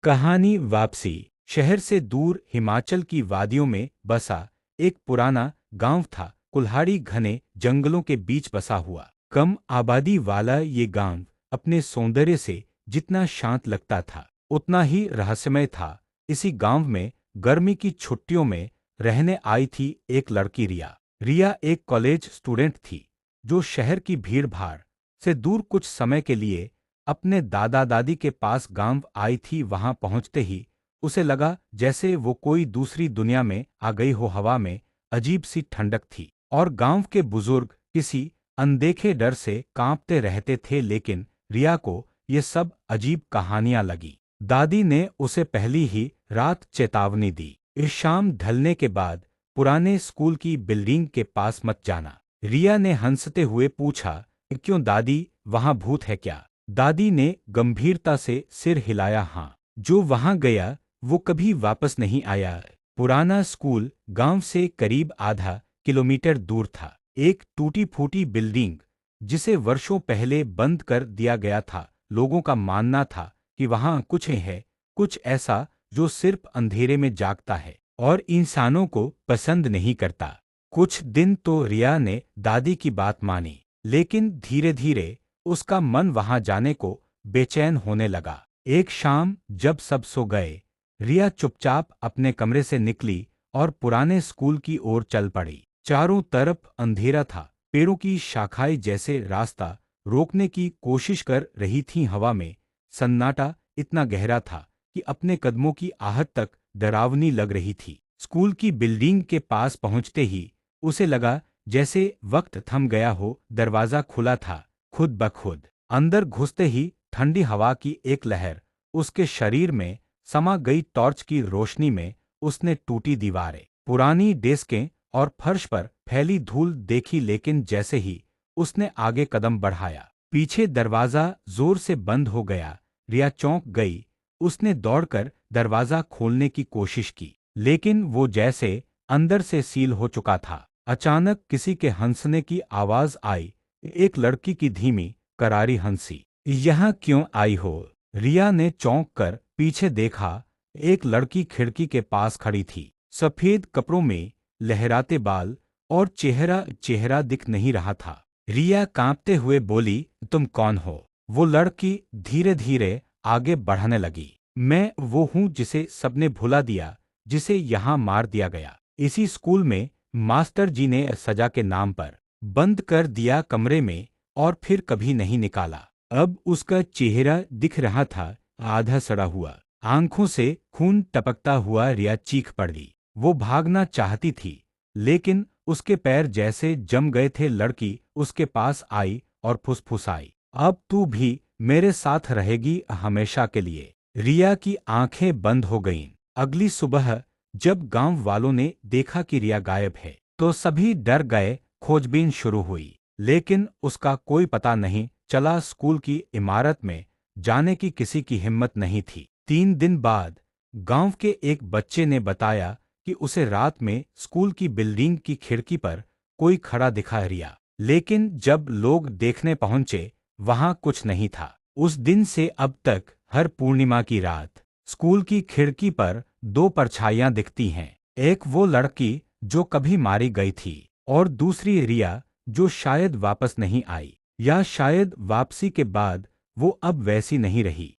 कहानी वापसी। शहर से दूर हिमाचल की वादियों में बसा एक पुराना गांव था। कुल्हाड़ी घने जंगलों के बीच बसा हुआ कम आबादी वाला ये गांव अपने सौंदर्य से जितना शांत लगता था उतना ही रहस्यमय था। इसी गांव में गर्मी की छुट्टियों में रहने आई थी एक लड़की रिया। रिया एक कॉलेज स्टूडेंट थी जो शहर की भीड़-भाड़ से दूर कुछ समय के लिए अपने दादा दादी के पास गांव आई थी। वहां पहुंचते ही उसे लगा जैसे वो कोई दूसरी दुनिया में आ गई हो। हवा में अजीब सी ठंडक थी और गांव के बुजुर्ग किसी अनदेखे डर से कांपते रहते थे। लेकिन रिया को ये सब अजीब कहानियां लगी। दादी ने उसे पहली ही रात चेतावनी दी, इस शाम ढलने के बाद पुराने स्कूल की बिल्डिंग के पास मत जाना। रिया ने हंसते हुए पूछा, क्यों दादी, वहां भूत है क्या? दादी ने गंभीरता से सिर हिलाया, हाँ, जो वहां गया वो कभी वापस नहीं आया। पुराना स्कूल गांव से करीब आधा किलोमीटर दूर था। एक टूटी फूटी बिल्डिंग जिसे वर्षों पहले बंद कर दिया गया था। लोगों का मानना था कि वहां कुछ है, कुछ ऐसा जो सिर्फ अंधेरे में जागता है और इंसानों को पसंद नहीं करता। कुछ दिन तो रिया ने दादी की बात मानी, लेकिन धीरे धीरे उसका मन वहां जाने को बेचैन होने लगा। एक शाम जब सब सो गए, रिया चुपचाप अपने कमरे से निकली और पुराने स्कूल की ओर चल पड़ी। चारों तरफ अंधेरा था, पेड़ों की शाखाएं जैसे रास्ता रोकने की कोशिश कर रही थीं। हवा में सन्नाटा इतना गहरा था कि अपने कदमों की आहट तक डरावनी लग रही थी। स्कूल की बिल्डिंग के पास पहुंचते ही उसे लगा जैसे वक्त थम गया हो। दरवाजा खुला था खुद ब खुद। अंदर घुसते ही ठंडी हवा की एक लहर उसके शरीर में समा गई। टॉर्च की रोशनी में उसने टूटी दीवारें, पुरानी डेस्कें और फर्श पर फैली धूल देखी। लेकिन जैसे ही उसने आगे कदम बढ़ाया, पीछे दरवाजा जोर से बंद हो गया। रिया चौंक गई। उसने दौड़कर दरवाजा खोलने की कोशिश की, लेकिन वो जैसे अंदर से सील हो चुका था। अचानक किसी के हंसने की आवाज आई, एक लड़की की धीमी करारी हंसी। यहाँ क्यों आई हो? रिया ने चौंक कर पीछे देखा। एक लड़की खिड़की के पास खड़ी थी, सफेद कपड़ों में, लहराते बाल और चेहरा चेहरा दिख नहीं रहा था। रिया कांपते हुए बोली, तुम कौन हो? वो लड़की धीरे धीरे आगे बढ़ने लगी। मैं वो हूँ जिसे सबने भुला दिया, जिसे यहाँ मार दिया गया। इसी स्कूल में मास्टर जी ने सजा के नाम पर बंद कर दिया कमरे में और फिर कभी नहीं निकाला। अब उसका चेहरा दिख रहा था, आधा सड़ा हुआ, आंखों से खून टपकता हुआ। रिया चीख पड़ी। वो भागना चाहती थी, लेकिन उसके पैर जैसे जम गए थे। लड़की उसके पास आई और फुसफुसाई, अब तू भी मेरे साथ रहेगी हमेशा के लिए। रिया की आंखें बंद हो गईं। अगली सुबह जब गांव वालों ने देखा कि रिया गायब है, तो सभी डर गए। खोजबीन शुरू हुई, लेकिन उसका कोई पता नहीं चला। स्कूल की इमारत में जाने की किसी की हिम्मत नहीं थी। 3 दिन बाद गांव के एक बच्चे ने बताया कि उसे रात में स्कूल की बिल्डिंग की खिड़की पर कोई खड़ा दिखा। रिया, लेकिन जब लोग देखने पहुंचे, वहां कुछ नहीं था। उस दिन से अब तक हर पूर्णिमा की रात स्कूल की खिड़की पर दो परछाइयां दिखती हैं, एक वो लड़की जो कभी मारी गई थी और दूसरी रिया जो शायद वापस नहीं आई, या शायद वापसी के बाद वो अब वैसी नहीं रही।